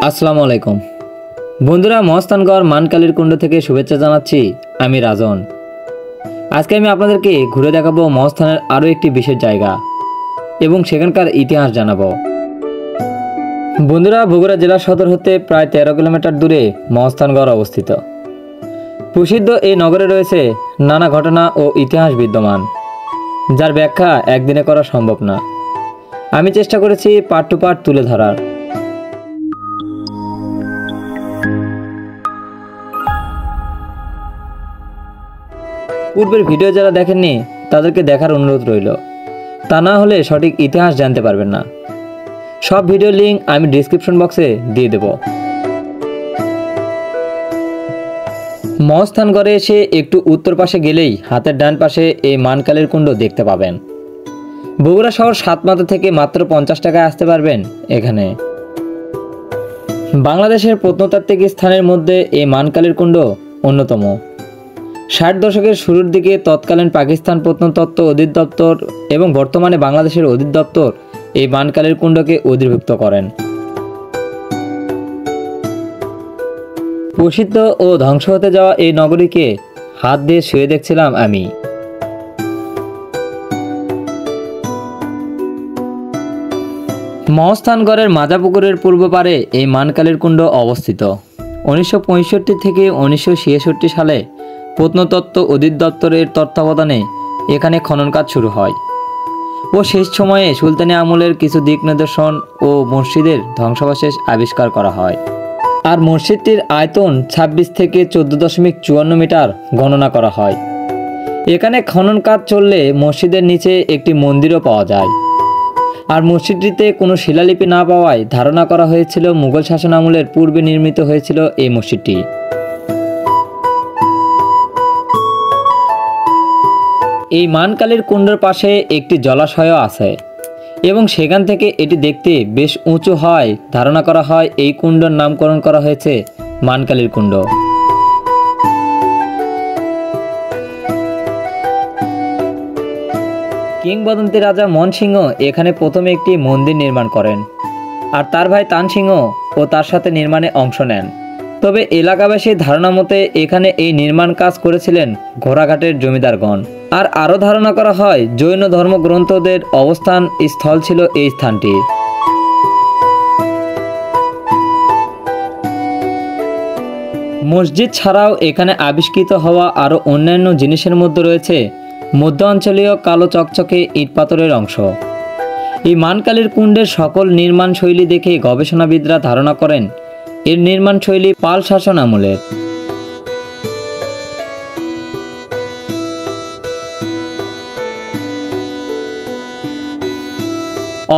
আসসালামু আলাইকুম বন্ধুরা, মহস্থানগড় মানকালীর কুণ্ড থেকে শুভেচ্ছা জানাচ্ছি। আমি রাজন। আজকে আমি আপনাদেরকে ঘুরে দেখাবো মহস্থানের আরও একটি বিশেষ জায়গা এবং সেখানকার ইতিহাস জানাবো। বন্ধুরা, বগুড়া জেলা সদর হতে প্রায় 13 কিলোমিটার দূরে মহস্থানগড় অবস্থিত। প্রসিদ্ধ এই নগরে রয়েছে নানা ঘটনা ও ইতিহাস বিদ্যমান, যার ব্যাখ্যা একদিনে করা সম্ভব না। আমি চেষ্টা করেছি পার্ট টু পার্ট তুলে ধরার। পূর্বের ভিডিও যারা দেখেননি তাদেরকে দেখার অনুরোধ রইল, তা না হলে সঠিক ইতিহাস জানতে পারবেন না। সব ভিডিও লিঙ্ক আমি ডিসক্রিপশন বক্সে দিয়ে দেব। মহস্থানগড়ে এসে একটু উত্তর পাশে গেলেই হাতের ডান পাশে এই মানকালীর কুণ্ড দেখতে পাবেন। বগুড়া শহর 7 মাথা থেকে মাত্র 50 টাকায় আসতে পারবেন এখানে। বাংলাদেশের প্রত্নতাত্ত্বিক স্থানের মধ্যে এই মানকালীর কুণ্ড অন্যতম। 60 দশকের শুরুর দিকে তৎকালীন পাকিস্তান প্রত্নতত্ত্ব অধিদপ্তর এবং বর্তমানে বাংলাদেশের অধিদপ্তর এই মানকালীর কুণ্ডকে অধিভুক্ত করেন। প্রসিদ্ধ ও ধ্বংস হতে যাওয়া এই নগরীকে হাত দিয়ে শুয়ে দেখছিলাম আমি। মহস্থানগড়ের মাজাপুকুরের পূর্ব পারে এই মানকালীর কুণ্ড অবস্থিত। 1965 থেকে 1966 সালে প্রত্নতত্ত্ব অধিদপ্তরের তত্ত্বাবধানে এখানে খনন কাজ শুরু হয় ও শেষ সময়ে সুলতানি আমলের কিছু দিক নির্দেশন ও মসজিদের ধ্বংসাবশেষ আবিষ্কার করা হয়। আর মসজিদটির আয়তন 26 থেকে 14.54 মিটার গণনা করা হয়। এখানে খনন কাজ চললে মসজিদের নিচে একটি মন্দিরও পাওয়া যায়। আর মসজিদটিতে কোনো শিলালিপি না পাওয়ায় ধারণা করা হয়েছিল মুঘল শাসন আমলের পূর্বে নির্মিত হয়েছিল এই মসজিদটি। এই মানকালীর কুণ্ডের পাশে একটি জলাশয়ও আছে এবং সেখান থেকে এটি দেখতে বেশ উঁচু হয়। ধারণা করা হয় এই কুণ্ডর নামকরণ করা হয়েছে মানকালীর কুণ্ড। কিংবদন্তি রাজা মন সিংহ এখানে প্রথমে একটি মন্দির নির্মাণ করেন আর তার ভাই তান সিংহ ও তার সাথে নির্মাণে অংশ নেন। তবে এলাকাবাসীর ধারণা মতে এখানে এই নির্মাণ কাজ করেছিলেন ঘোড়াঘাটের জমিদারগণ। আর আরও ধারণা করা হয় জৈন ধর্মগ্রন্থদের অবস্থান স্থল ছিল এই স্থানটি। মসজিদ ছাড়াও এখানে আবিষ্কৃত হওয়া আরও অন্যান্য জিনিসের মধ্যে রয়েছে মধ্য অঞ্চলীয় কালো চকচকে ইটপাথরের অংশ। এই মানকালীর কুণ্ডের সকল নির্মাণ শৈলী দেখে গবেষণাবিদরা ধারণা করেন এর নির্মাণ শৈলী পাল শাসন আমলের।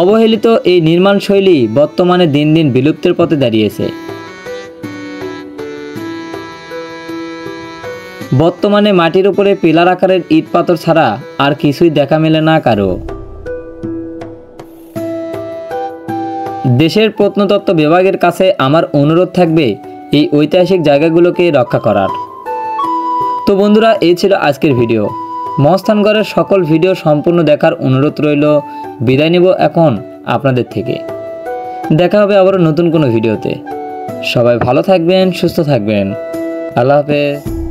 অবহেলিত এই নির্মাণ শৈলী বর্তমানে দিন দিন বিলুপ্তের পথে দাঁড়িয়েছে। বর্তমানে মাটির উপরে পিলার আকারের ইট পাথর ছাড়া আর কিছুই দেখা মেলে না কারো। দেশের প্রত্নতত্ত্ব বিভাগের কাছে আমার অনুরোধ থাকবে এই ঐতিহাসিক জায়গাগুলোকে রক্ষা করার। তো বন্ধুরা, এই ছিল আজকের ভিডিও। মহস্থানগড়ের সকল ভিডিও সম্পূর্ণ দেখার অনুরোধ রইল। বিদায় নেব এখন আপনাদের থেকে। দেখা হবে আবারও নতুন কোনো ভিডিওতে। সবাই ভালো থাকবেন, সুস্থ থাকবেন। আল্লাহ হাফেজ।